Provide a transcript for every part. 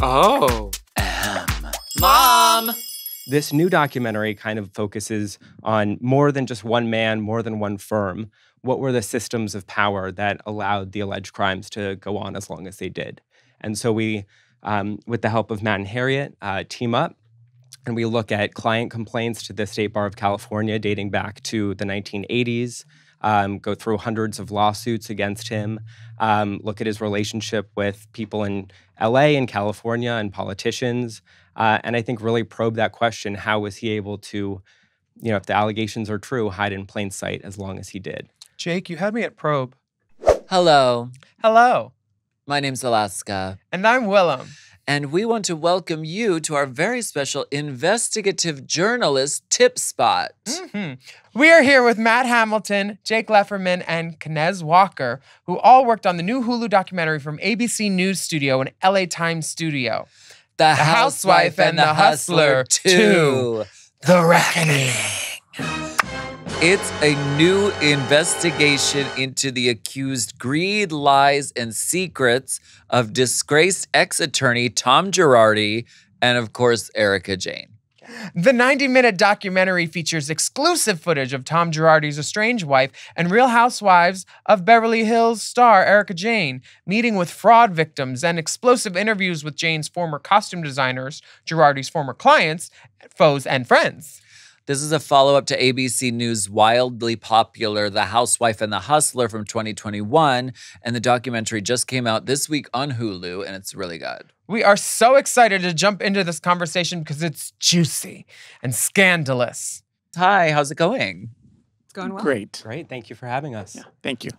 Oh. Mom! This new documentary kind of focuses on more than just one man, more than one firm. What were the systems of power that allowed the alleged crimes to go on as long as they did? And so we, with the help of Matt and Harriet, team up and we look at client complaints to the State Bar of California dating back to the 1980s, go through hundreds of lawsuits against him, look at his relationship with people in LA and California and politicians, and I think really probe that question, how was he able to, if the allegations are true, hide in plain sight as long as he did? Jake, you had me at probe. Hello. Hello. My name's Alaska. And I'm Willam. And we want to welcome you to our very special investigative journalist tip spot. We are here with Matt Hamilton, Jake Lefferman, and Knez Walker, who all worked on the new Hulu documentary from ABC News Studio and LA Times Studio. The Housewife and the Hustler 2. The Reckoning. It's a new investigation into the accused greed, lies, and secrets of disgraced ex-attorney Tom Giardi and, of course, Erika Jayne. The 90-minute documentary features exclusive footage of Tom Girardi's estranged wife and Real Housewives of Beverly Hills star Erika Jayne, meeting with fraud victims and explosive interviews with Jayne's former costume designers, Girardi's former clients, foes, and friends. This is a follow-up to ABC News' wildly popular The Housewife and the Hustler from 2021, and the documentary just came out this week on Hulu, and it's really good. We are so excited to jump into this conversation because it's juicy and scandalous. Hi, how's it going? It's going well. Great. Great, thank you for having us. Yeah, thank you.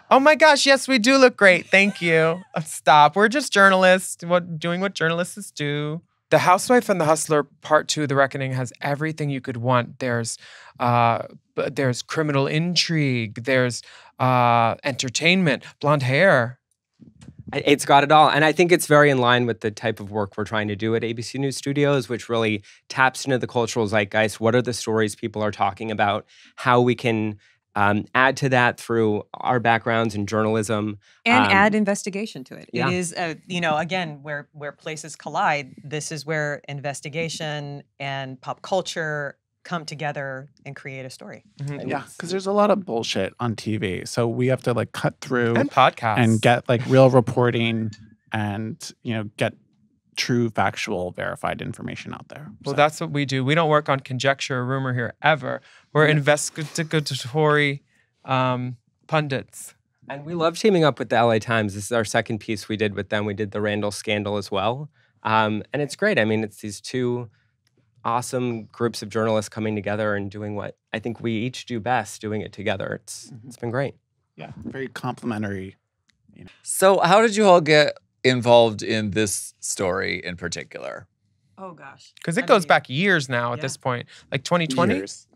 Oh my gosh, yes, we do look great. Thank you. Stop. We're just journalists, doing what journalists do. The Housewife and the Hustler Part 2, The Reckoning, has everything you could want. There's criminal intrigue. There's entertainment, blonde hair. It's got it all. And I think it's very in line with the type of work we're trying to do at ABC News Studios, which really taps into the cultural zeitgeist. What are the stories people are talking about? How we can add to that through our backgrounds in journalism. And add investigation to it. Yeah. It is, again, where places collide, this is where investigation and pop culture come together and create a story. Mm-hmm. Yeah, because there's a lot of bullshit on TV. So we have to cut through And podcasts. and get real reporting and, get true, factual, verified information out there. Well, that's what we do. We don't work on conjecture or rumor here ever. We're investigatory pundits. And we love teaming up with the LA Times. This is our second piece we did with them. We did the Randall scandal as well. And it's great. I mean, it's these two awesome groups of journalists coming together and doing what I think we each do best, doing it together. It's been great. Yeah, very complimentary. So how did you all get involved in this story in particular? Oh, gosh. Because it goes back years now at this point. 2020? Years.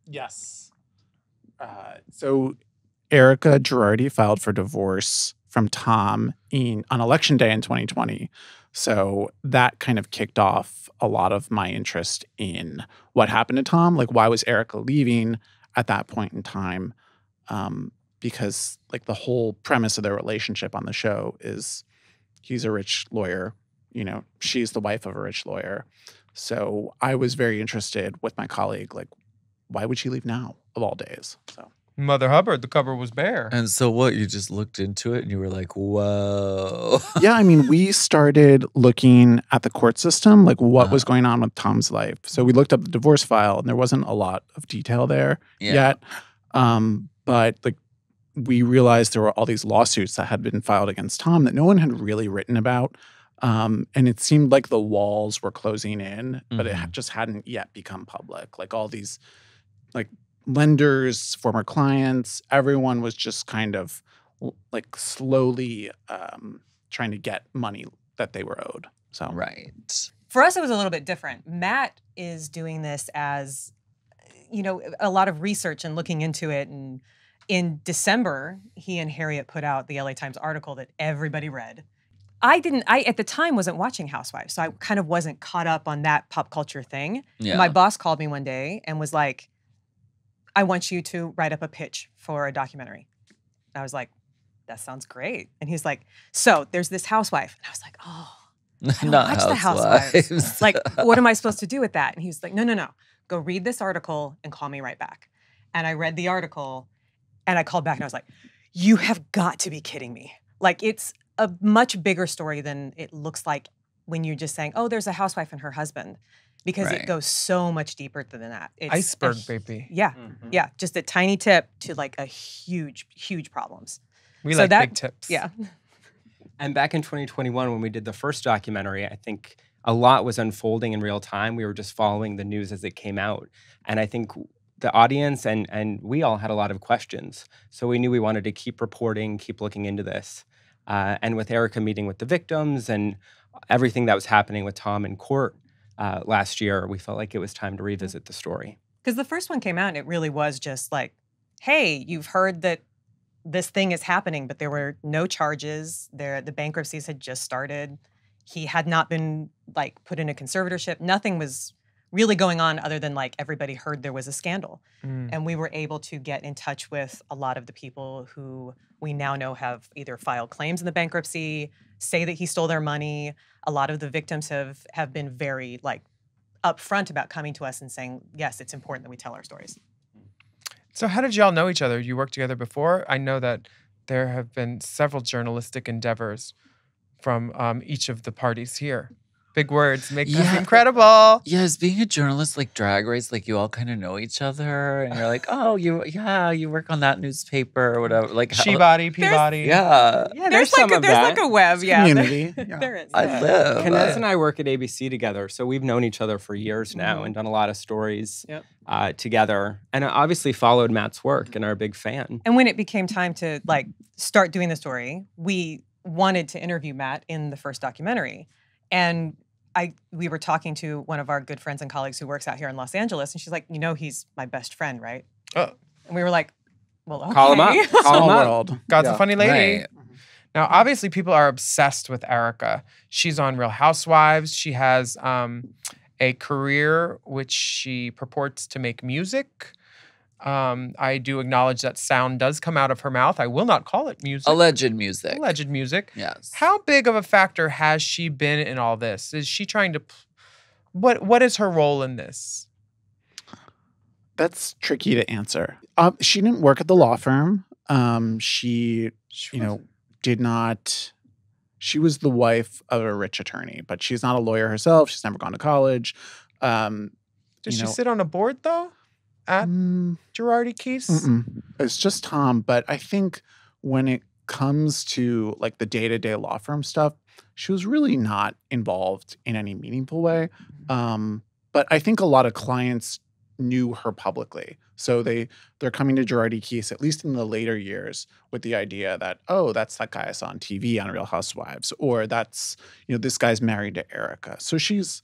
Yes. So Erika Giardi filed for divorce from Tom on Election Day in 2020. So that kind of kicked off a lot of my interest in what happened to Tom. Why was Erika leaving at that point in time? Because the whole premise of their relationship on the show is he's a rich lawyer, she's the wife of a rich lawyer. So I was very interested with my colleague, why would she leave now of all days? So Mother Hubbard, the cover was bare. And so what, you just looked into it and you were like, whoa. yeah, I mean, we started looking at the court system, what was going on with Tom's life. So we looked up the divorce file and there wasn't a lot of detail there yet. But we realized there were all these lawsuits that had been filed against Tom that no one had really written about. And it seemed like the walls were closing in, but it just hadn't yet become public. All these lenders, former clients, everyone was just kind of slowly trying to get money that they were owed. So Right. For us, it was a little bit different. Matt is doing this as, a lot of research and looking into it. And in December, he and Harriet put out the LA Times article that everybody read. I at the time wasn't watching Housewives, so I kind of wasn't caught up on that pop culture thing. Yeah. My boss called me one day and was like, I want you to write up a pitch for a documentary. I was like, that sounds great. And he's like, so there's this housewife. And I was like, oh, I don't Not watch the Housewives. Housewives. Like, what am I supposed to do with that? And he was like, no. Go read this article and call me right back. And I read the article and I called back and I was like, you have got to be kidding me. Like, it's a much bigger story than it looks like when you're just saying, oh, there's a housewife and her husband. Because Right. it goes so much deeper than that. It's Iceberg, baby. Yeah. Yeah. Just a tiny tip to like a huge, huge problems. We So like that- big tips. Yeah. And back in 2021, when we did the first documentary, I think a lot was unfolding in real time. We were just following the news as it came out. And I think the audience and we all had a lot of questions. So we knew we wanted to keep reporting, keep looking into this. And with Erika meeting with the victims and everything that was happening with Tom in court last year, we felt like it was time to revisit the story. Because the first one came out and it really was just like, hey, you've heard that this thing is happening, but there were no charges. The bankruptcies had just started. He had not been like put in a conservatorship. Nothing was really going on other than like everybody heard there was a scandal. And we were able to get in touch with a lot of the people who we now know have either filed claims in the bankruptcy, say that he stole their money. A lot of the victims have been very like upfront about coming to us and saying, yes, it's important that we tell our stories. So how did y'all know each other? You worked together before? I know that there have been several journalistic endeavors from each of the parties here. Big words make this Yeah. incredible. Yes, being a journalist like Drag Race, like you all kind of know each other, and you're like, oh, you work on that newspaper or whatever. Like She body, Peabody. yeah, Yeah, There's like a web, yeah. Community. Yeah. There is. I yeah. live. Knez and I work at ABC together, so we've known each other for years now Mhm. and done a lot of stories Yep. together. And I obviously followed Matt's work and are a big fan. And when it became time to like start doing the story, we wanted to interview Matt in the first documentary. And we were talking to one of our good friends and colleagues who works out here in Los Angeles, and she's like, he's my best friend, right? Oh. And we were like, well, okay. Call him up. Call Small him up. world. God's Yeah. a funny lady. Right. Now, obviously, people are obsessed with Erika. She's on Real Housewives. She has a career which she purports to make music. I do acknowledge that sound does come out of her mouth. I will not call it music. Alleged music. Alleged music. Yes. How big of a factor has she been in all this? Is she trying to... What is her role in this? That's tricky to answer. She didn't work at the law firm. She did not. She was the wife of a rich attorney, but she's not a lawyer herself. She's never gone to college. Does she sit on a board, though? At Giardi Keese? It's just Tom. But I think when it comes to like the day-to-day law firm stuff, she was really not involved in any meaningful way. But I think a lot of clients knew her publicly. So they're coming to Giardi Keese, at least in the later years, with the idea that, oh, that's that guy I saw on TV on Real Housewives, or that's, this guy's married to Erika. So she's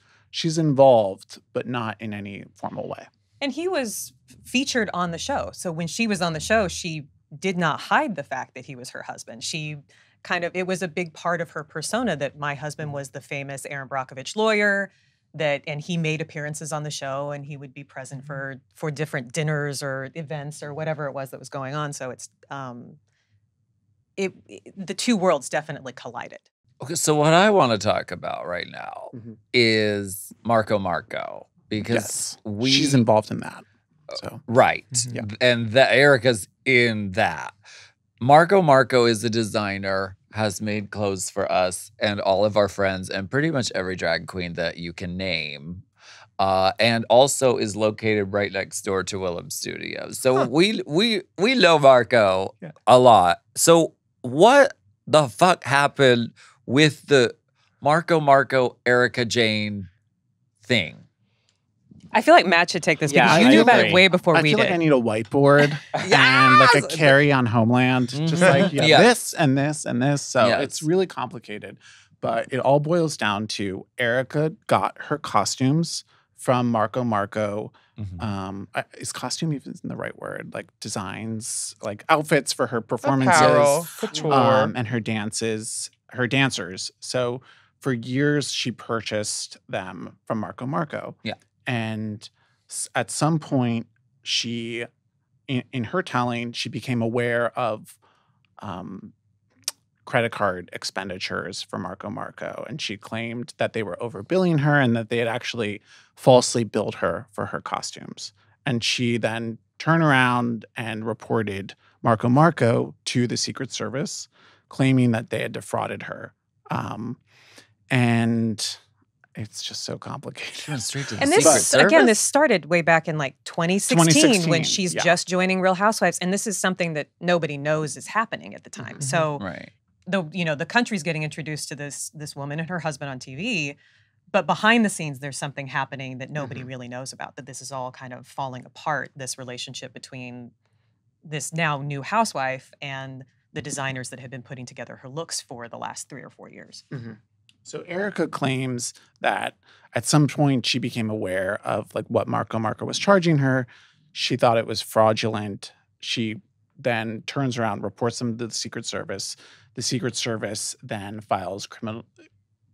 involved, but not in any formal way. And he was featured on the show. So when she was on the show, she did not hide the fact that he was her husband. She it was a big part of her persona that my husband was the famous Aaron Brockovich lawyer, and he made appearances on the show and he would be present for different dinners or events or whatever it was that was going on. So it's the two worlds definitely collided. Okay, so what I want to talk about right now is Marco. Because Yes. She's involved in that. So right. Yeah. And that Erika's in that. Marco is a designer, has made clothes for us and all of our friends and pretty much every drag queen that you can name. And also is located right next door to Willam Studios. So we know Marco a lot. So what the fuck happened with the Marco Erika Jayne thing? I feel like Matt should take this Yeah, because you I knew about agree. it way before I we feel did. like I need a whiteboard and like a carry on Homeland. Just like Yeah. this and this and this. So Yes. it's really complicated. But it all boils down to Erika got her costumes from Marco. Is costume even the right word? Like designs, like outfits for her performances. Apparel, couture. And her dancers. So for years, she purchased them from Marco. Yeah. And at some point, she, in her telling, she became aware of credit card expenditures for Marco Marco. And she claimed that they were overbilling her and that they had actually falsely billed her for her costumes. And she then turned around and reported Marco Marco to the Secret Service, claiming that they had defrauded her. And it's just so complicated. She went straight to the And Secret this, Service? again, this started way back in like 2016 when 2016, she's yeah. just joining Real Housewives. And this is something that nobody knows is happening at the time. So Right. the country's getting introduced to this woman and her husband on TV, but behind the scenes there's something happening that nobody really knows about, that this is all kind of falling apart, this relationship between this now new housewife and the designers that have been putting together her looks for the last 3 or 4 years. So Erika claims that at some point she became aware of like what Marco Marco was charging her. She thought it was fraudulent. She then turns around, reports them to the Secret Service. The Secret Service then files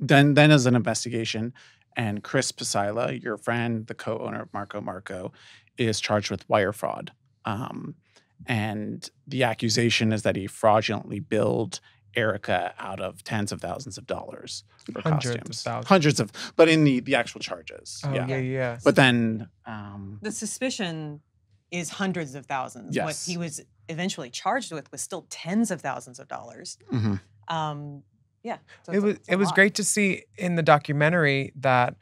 then does an investigation, and Chris Pasila, your friend, the co-owner of Marco Marco, is charged with wire fraud. And the accusation is that he fraudulently billed Erika out of tens of thousands of dollars for Hundreds of costumes. thousands. Hundreds of, but in the actual charges. Oh, yeah. But then, The suspicion is hundreds of thousands. What Yes. he was eventually charged with was still tens of thousands of dollars. mhm. Yeah. So It was lot. great to see in the documentary that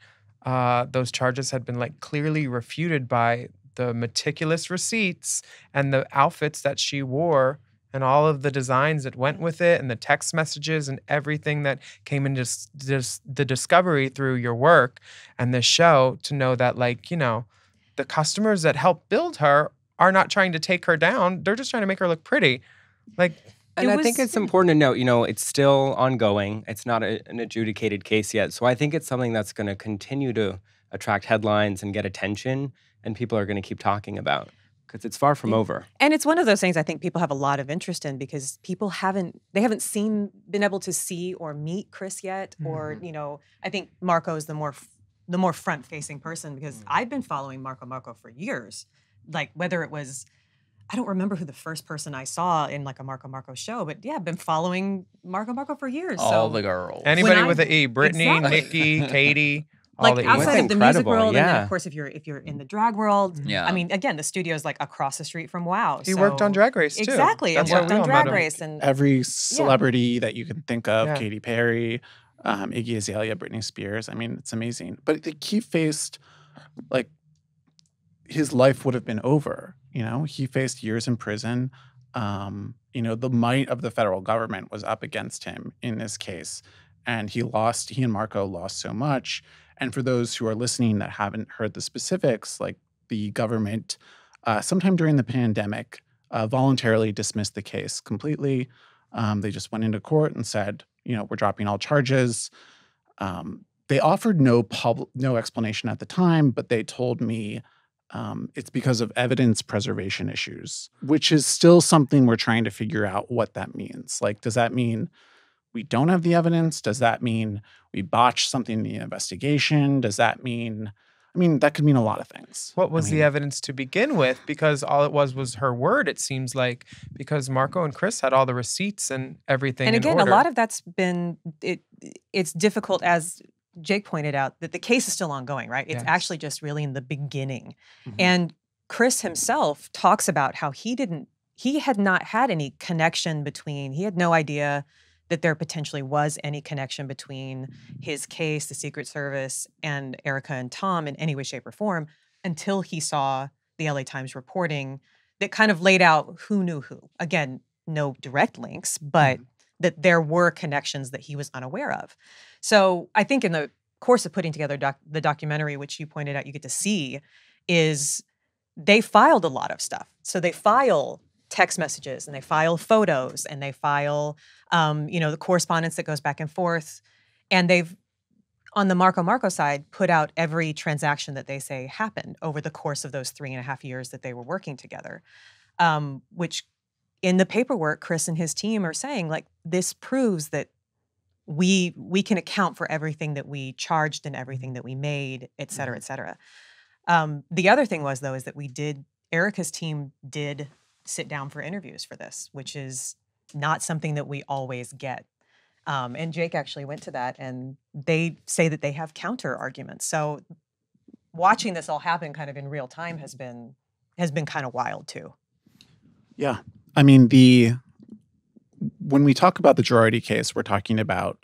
those charges had been like clearly refuted by the meticulous receipts and the outfits that she wore and all of the designs that went with it and the text messages and everything that came into the discovery through your work and the show, to know that, like, you know, the customers that helped build her are not trying to take her down. They're just trying to make her look pretty. Like, And It I think was- it's important to note, it's still ongoing. It's not an adjudicated case yet. So I think it's something that's going to continue to attract headlines and get attention, and people are going to keep talking about, because it's far from over. And it's one of those things I think people have a lot of interest in, because people haven't been able to see or meet Chris yet. Or, I think Marco is the more front-facing person, because I've been following Marco for years. Like, whether it was, I don't remember who the first person I saw in like a Marco show, but yeah, I've been following Marco for years. All so the girls. anybody I- with an E, Brittany, Exactly. Nikki, Katie, all like the outside That's of the music incredible, world, and then yeah. of course if you're in the drag world, Yeah. I mean, again, the studio is like across the street from WoW. He worked on Drag Race too. Exactly, That's and where worked we on all Drag met him. Race, and Every celebrity that you can think of, Yeah. Katy Perry, Iggy Azalea, Britney Spears. I mean, it's amazing. But he faced, like, his life would have been over. He faced years in prison. The might of the federal government was up against him in this case. And he and Marco lost so much. And for those who are listening that haven't heard the specifics, like, the government, sometime during the pandemic, voluntarily dismissed the case completely. They just went into court and said, we're dropping all charges. They offered no explanation at the time, but they told me it's because of evidence preservation issues, which is still something we're trying to figure out what that means. Like, does that mean we don't have the evidence? Does that mean we botched something in the investigation? Does that mean, that could mean a lot of things. What was the evidence to begin with? Because all it was her word, it seems like, because Marco and Chris had all the receipts and everything. and in again, order. a lot of that's been it's difficult, as Jake pointed out, that the case is still ongoing, right? It's Yes. actually just really in the beginning. Mhm. And Chris himself talks about how he had not had any connection between, he had no idea that there potentially was any connection between his case, the Secret Service, and Erika and Tom in any way, shape, or form, until he saw the LA Times reporting that kind of laid out who knew who. Again, no direct links, but that there were connections that he was unaware of. So I think in the course of putting together the documentary, which you pointed out you get to see, is they filed a lot of stuff. So they file text messages, and they file photos, and they file, the correspondence that goes back and forth. And they've, on the Marco side, put out every transaction that they say happened over the course of those 3.5 years that they were working together, which in the paperwork, Chris and his team are saying, like, this proves that we can account for everything that we charged and everything that we made, et cetera, et cetera. The other thing was, though, is that Erika's team did sit down for interviews for this, which is not something that we always get. And Jake actually went to that, and they say that they have counter arguments. So watching this all happen kind of in real time has been kind of wild too. Yeah. I mean, when we talk about the Giardi case, we're talking about,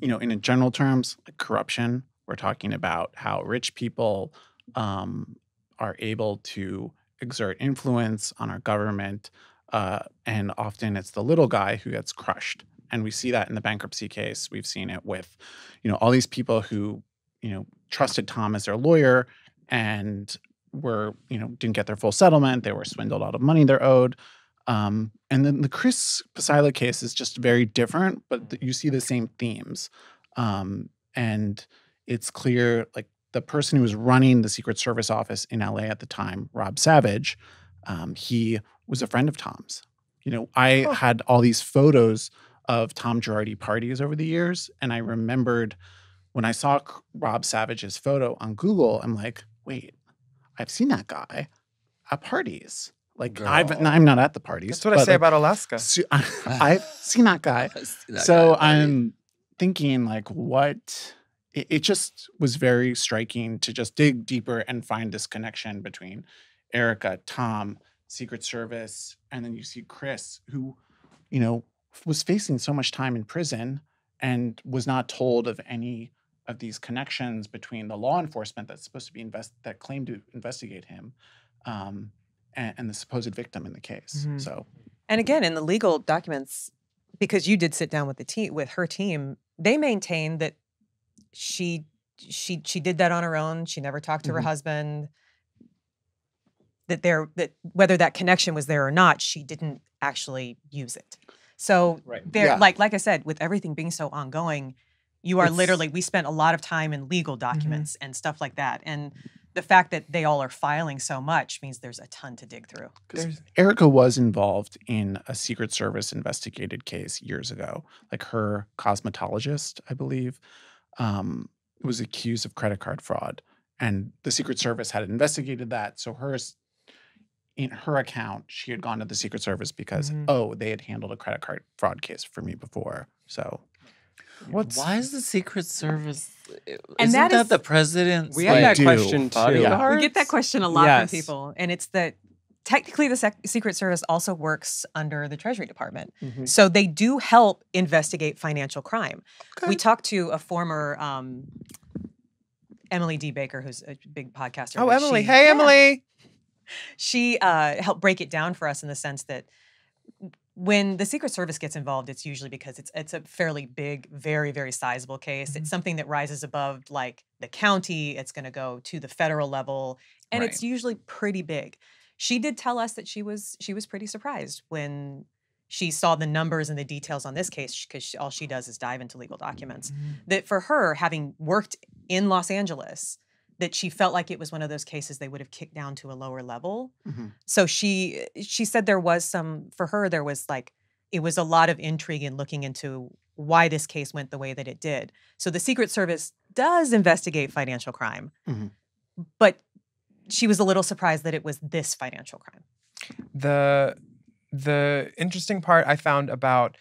in general terms, like corruption. We're talking about how rich people are able to exert influence on our government. And often it's the little guy who gets crushed. And we see that in the bankruptcy case. We've seen it with, all these people who, trusted Tom as their lawyer and didn't get their full settlement. They were swindled out of money they're owed. And then the Chris Pasila case is just very different, but you see the same themes. And it's clear, like, the person who was running the Secret Service office in LA at the time, Rob Savage, he was a friend of Tom's. I had all these photos of Tom Girardi parties over the years, and I remembered when I saw Rob Savage's photo on Google, I'm like, wait, I've seen that guy at parties. Like, I'm not at the parties. That's what I say about Alaska. I've seen that guy. I'm thinking, like, what? It just was very striking to just dig deeper and find this connection between Erika, Tom, Secret Service, and then you see Chris, who, was facing so much time in prison and was not told of any of these connections between the law enforcement that's supposed to be that claimed to investigate him, and the supposed victim in the case. Mm-hmm. So, and again, in the legal documents, because you did sit down with her team, they maintain that she did that on her own. She never talked to her husband. That whether that connection was there or not, she didn't actually use it. So like I said, with everything being so ongoing, we spent a lot of time in legal documents and stuff like that. And the fact that they all are filing so much means there's a ton to dig through. Erika was involved in a Secret Service investigated case years ago. Like, her cosmetologist, I believe, was accused of credit card fraud. And the Secret Service had investigated that. So in her account, she had gone to the Secret Service because, they had handled a credit card fraud case for me before. So why is the Secret Service? And isn't that the president's? We had that question too. Bodyguards? We get that question a lot from people, and it's that technically the Secret Service also works under the Treasury Department, so they do help investigate financial crime. Okay. We talked to a former Emily D. Baker, who's a big podcaster. Oh, Emily! Hey, Emily! She helped break it down for us in the sense that when the Secret Service gets involved, it's usually because it's a fairly big, very, very sizable case. It's something that rises above, like, the county. It's going to go to the federal level, and it's usually pretty big. She did tell us that she was pretty surprised when she saw the numbers and the details on this case, because all she does is dive into legal documents. That for her, having worked in Los Angeles, that she felt like it was one of those cases they would have kicked down to a lower level. So she said there was it was a lot of intrigue in looking into why this case went the way that it did. So the Secret Service does investigate financial crime, but she was a little surprised that it was this financial crime. The interesting part I found about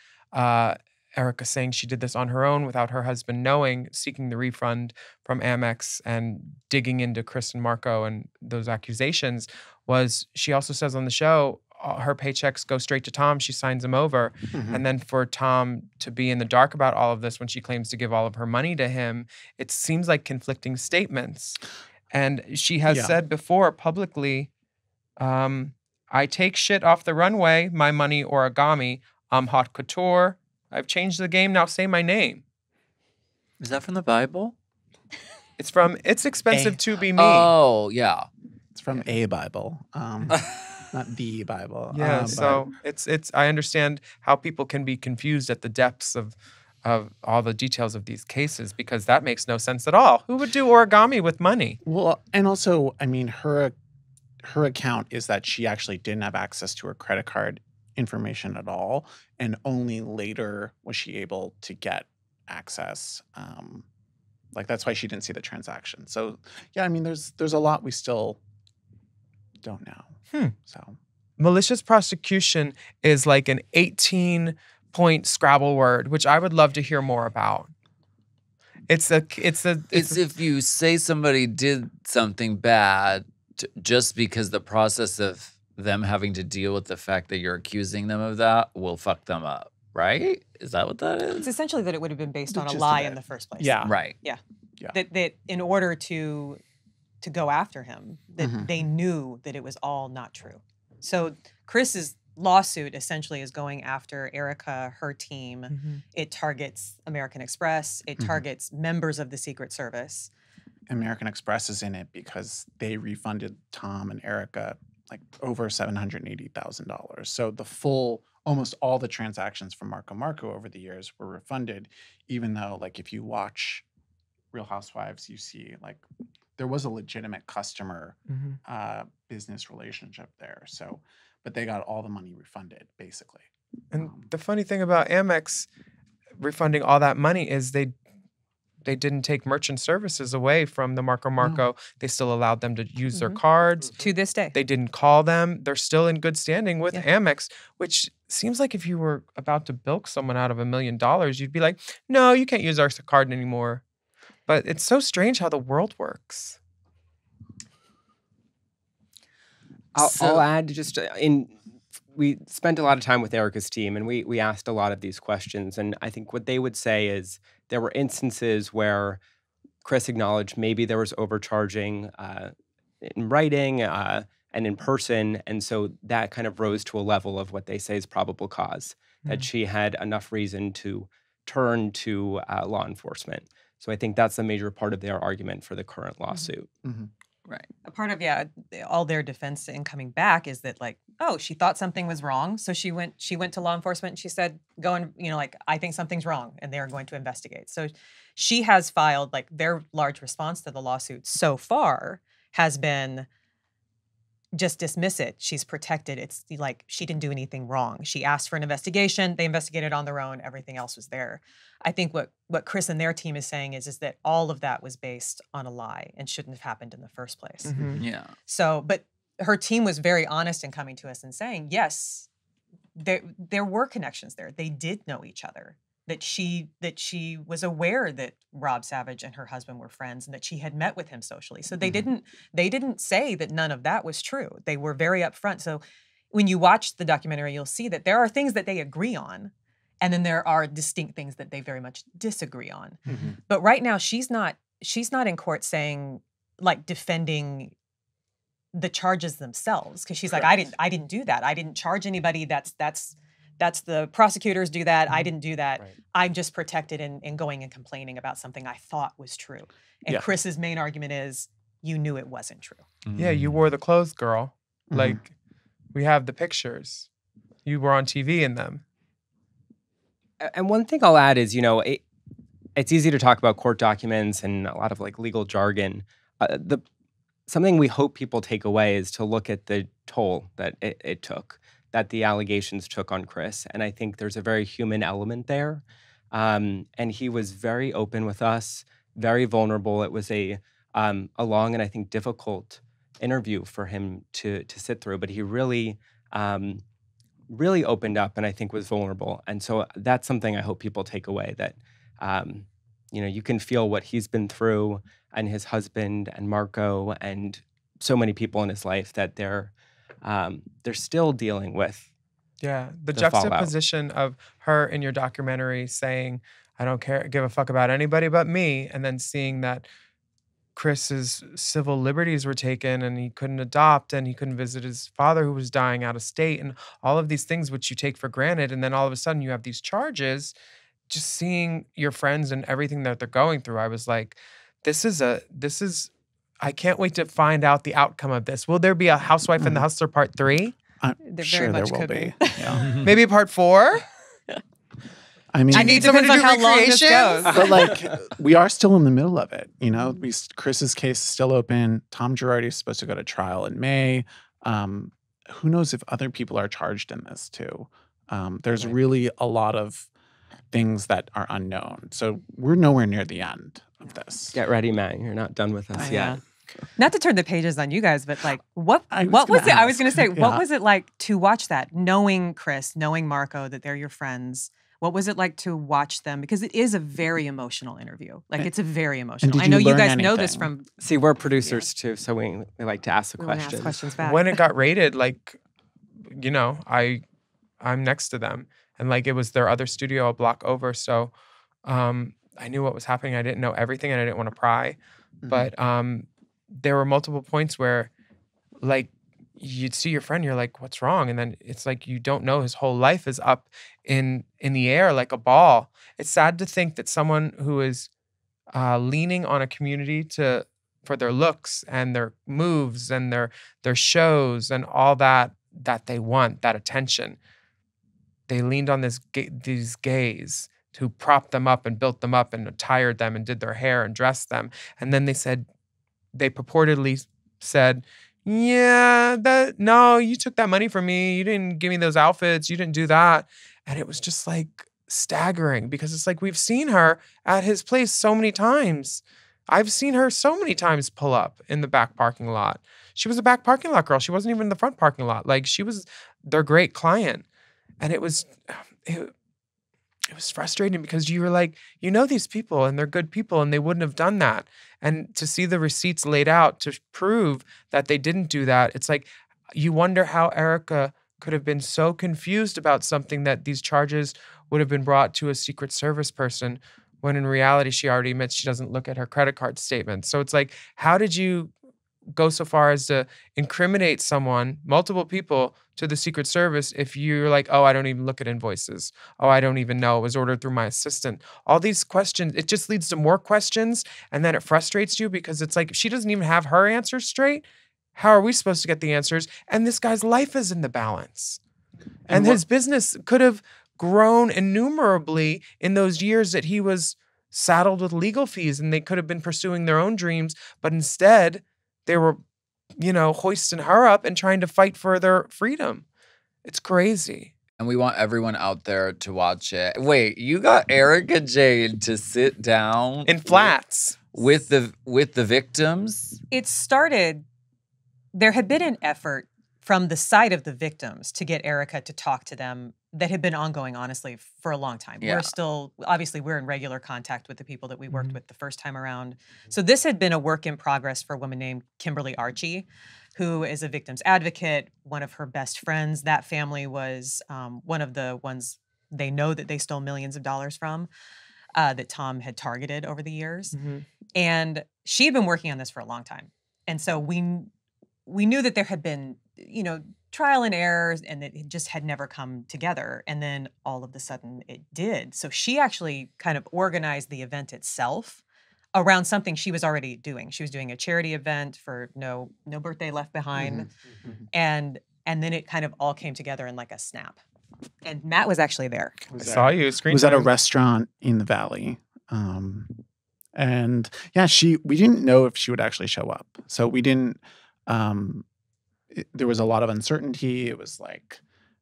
Erika saying she did this on her own without her husband knowing, seeking the refund from Amex and digging into Chris and Marco and those accusations, was she also says on the show, her paychecks go straight to Tom. She signs them over. And then for Tom to be in the dark about all of this when she claims to give all of her money to him, it seems like conflicting statements. And she has said before publicly, I take shit off the runway, my money origami, I'm hot couture. I've changed the game, now say my name. Is that from the Bible? It's from It's Expensive to Be Me. Oh, yeah. It's from a Bible, not the Bible. Yeah, so it's I understand how people can be confused at the depths of all the details of these cases, because that makes no sense at all. Who would do origami with money? Well, and also, I mean, her account is that she actually didn't have access to her credit card information at all, and only later was she able to get access. Like, that's why she didn't see the transaction. So yeah, I mean, there's a lot we still don't know. So malicious prosecution is like an 18-point Scrabble word, which I would love to hear more about. It's if you say somebody did something bad just because the process of them having to deal with the fact that you're accusing them of that will fuck them up, right? Is that what that is? It's essentially that it would have been based on a Just a lie bit. in the first place. Yeah. Right. Yeah. That in order to go after him, that they knew that it was all not true. So Chris's lawsuit essentially is going after Erika, her team. It targets American Express. It targets members of the Secret Service. American Express is in it because they refunded Tom and Erika like over $780,000. So the full, almost all the transactions from Marco over the years were refunded, even though like if you watch Real Housewives, you see like there was a legitimate customer business relationship there. So, but they got all the money refunded basically. And the funny thing about Amex refunding all that money is they didn't take merchant services away from the Marco. No. They still allowed them to use their cards. To this day. They didn't call them. They're still in good standing with Amex, which seems like if you were about to bilk someone out of $1 million, you'd be like, no, you can't use our card anymore. But it's so strange how the world works. I'll add just we spent a lot of time with Erika's team and we asked a lot of these questions. And I think what they would say is there were instances where Chris acknowledged maybe there was overcharging in writing and in person. And so that kind of rose to a level of what they say is probable cause, that she had enough reason to turn to law enforcement. So I think that's a major part of their argument for the current lawsuit. Right. A part of all their defense in coming back is that like, oh, she thought something was wrong, so she went to law enforcement and she said, go and like I think something's wrong, and they are going to investigate. So she has filed like their large response to the lawsuit so far has been just dismiss it. She's protected. It's like she didn't do anything wrong. She asked for an investigation. They investigated on their own. Everything else was there. I think what Chris and their team is saying is that all of that was based on a lie and shouldn't have happened in the first place. Yeah. So, but her team was very honest in coming to us and saying, yes, there were connections there. They did know each other. That she was aware that Rob Savage and her husband were friends and that she had met with him socially. So they didn't say that none of that was true. They were very upfront. So when you watch the documentary, you'll see that there are things that they agree on, and then there are distinct things that they very much disagree on. But right now, she's not in court saying like defending the charges themselves, because she's like, I didn't do that. I didn't charge anybody. That's the prosecutors do that. I didn't do that. Right. I'm just protected in going and complaining about something I thought was true. And Chris's main argument is, you knew it wasn't true. Yeah, you wore the clothes, girl. Like, we have the pictures. You were on TV in them. And one thing I'll add is, it's easy to talk about court documents and a lot of like legal jargon. Something we hope people take away is to look at the toll that it took, that the allegations took on Chris. And I think there's a very human element there. And he was very open with us, very vulnerable. It was a long and I think difficult interview for him to sit through, but he really, really opened up and I think was vulnerable. And so that's something I hope people take away, that, you can feel what he's been through, and his husband and Marco and so many people in his life, that they're still dealing with. Yeah, the juxtaposition of her in your documentary saying, I don't give a fuck about anybody but me, and then seeing that Chris's civil liberties were taken and he couldn't adopt and he couldn't visit his father who was dying out of state, and all of these things which you take for granted, and then all of a sudden you have these charges. Just seeing your friends and everything that they're going through, I was like, I can't wait to find out the outcome of this. Will there be a Housewife and the Hustler Part 3? There Sure, very there much will could be. be. Yeah. Maybe Part 4? I mean, I need someone to do Depends on how long this recreation. goes. but like we are still in the middle of it. Chris's case is still open. Tom Girardi is supposed to go to trial in May. Who knows if other people are charged in this too? There's really a lot of things that are unknown. So we're nowhere near the end of this. Get ready, Matt. You're not done with us yet. Not to turn the pages on you guys, but like, what I was was it? gonna I was going to say, ask. what Yeah. was it like to watch that? Knowing Chris, knowing Marco, that they're your friends. What was it like to watch them? Because it is a very emotional interview. Like, it's a very emotional. did I know you you learn guys know this anything? from. See, we're producers too, so we like to ask the We want to ask questions. questions back. When it got rated, like, you know, I'm next to them, and like it was their other studio a block over, so I knew what was happening. I didn't know everything, and I didn't want to pry, but there were multiple points where, like, you'd see your friend, you're like, what's wrong? And then it's like you don't know his whole life is up in the air like a ball. It's sad to think that someone who is leaning on a community for their looks and their moves and their shows and all that they want, that attention. They leaned on these gays who propped them up and built them up and attired them and did their hair and dressed them. And then they purportedly said, yeah, no, you took that money from me. You didn't give me those outfits. You didn't do that. And it was just like staggering because it's like we've seen her at his place so many times. I've seen her so many times pull up in the back parking lot. She was a back parking lot girl. She wasn't even in the front parking lot. Like, she was their great client. And it was frustrating because you were like, you know these people and they're good people and they wouldn't have done that. And to see the receipts laid out to prove that they didn't do that, it's like you wonder how Erika could have been so confused about something that these charges would have been brought to a Secret Service person when in reality she already admits she doesn't look at her credit card statement. So it's like, how did you go so far as to incriminate someone, multiple people, to the Secret Service if you're like, oh, I don't even look at invoices. Oh, I don't even know. It was ordered through my assistant. All these questions, it just leads to more questions. And then it frustrates you because it's like, she doesn't even have her answers straight. How are we supposed to get the answers? And this guy's life is in the balance. And his business could have grown innumerably in those years that he was saddled with legal fees and they could have been pursuing their own dreams. But instead, they were, hoisting her up and trying to fight for their freedom. It's crazy. And we want everyone out there to watch it. Wait, you got Erika Jayne to sit down In flats. with the victims? It started, there had been an effort from the side of the victims to get Erika to talk to them that had been ongoing, honestly, for a long time. Yeah. We're still, obviously, we're in regular contact with the people that we worked with the first time around. So this had been a work in progress for a woman named Kimberly Archie, who is a victim's advocate, one of her best friends. That family was one of the ones they know that they stole millions of dollars from, that Tom had targeted over the years. Mm-hmm. And she had been working on this for a long time. And so we knew that there had been, trial and errors and that it just had never come together. And then all of a sudden it did. So she actually kind of organized the event itself around something she was already doing. She was doing a charity event for No Birthday Left Behind. Mm-hmm. And then it kind of all came together in like a snap. And Matt was actually there. I saw you. It was at a restaurant in the Valley. And yeah, we didn't know if she would actually show up. So we didn't, there was a lot of uncertainty. It was like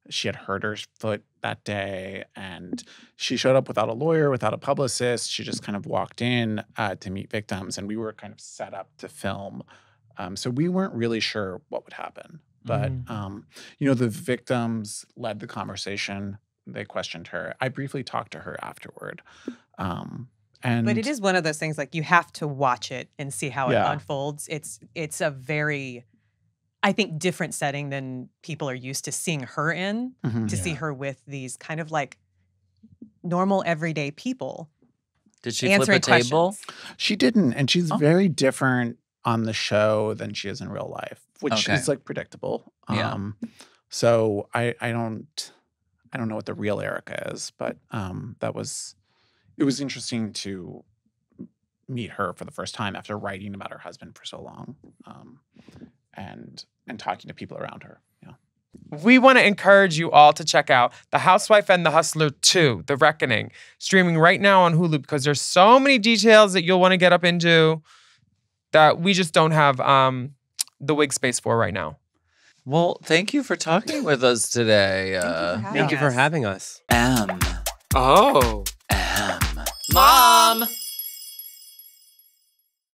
she had hurt her foot that day and she showed up without a lawyer, without a publicist. She just kind of walked in to meet victims and we were kind of set up to film. So we weren't really sure what would happen. But, the victims led the conversation. They questioned her. I briefly talked to her afterward. But it is one of those things, like, you have to watch it and see how it unfolds. It's a very, I think, different setting than people are used to seeing her in, to see her with these kind of like normal everyday people. Did she flip a table? Questions. She didn't. And she's very different on the show than she is in real life, which is like predictable. Yeah. So I don't know what the real Erika is, but it was interesting to meet her for the first time after writing about her husband for so long, and talking to people around her. Yeah. We want to encourage you all to check out The Housewife and the Hustler 2, The Reckoning, streaming right now on Hulu because there's so many details that you'll want to get up into that we just don't have the wig space for right now. Well, thank you for talking with us today. Thank you for having us. M. Oh. M. Mom!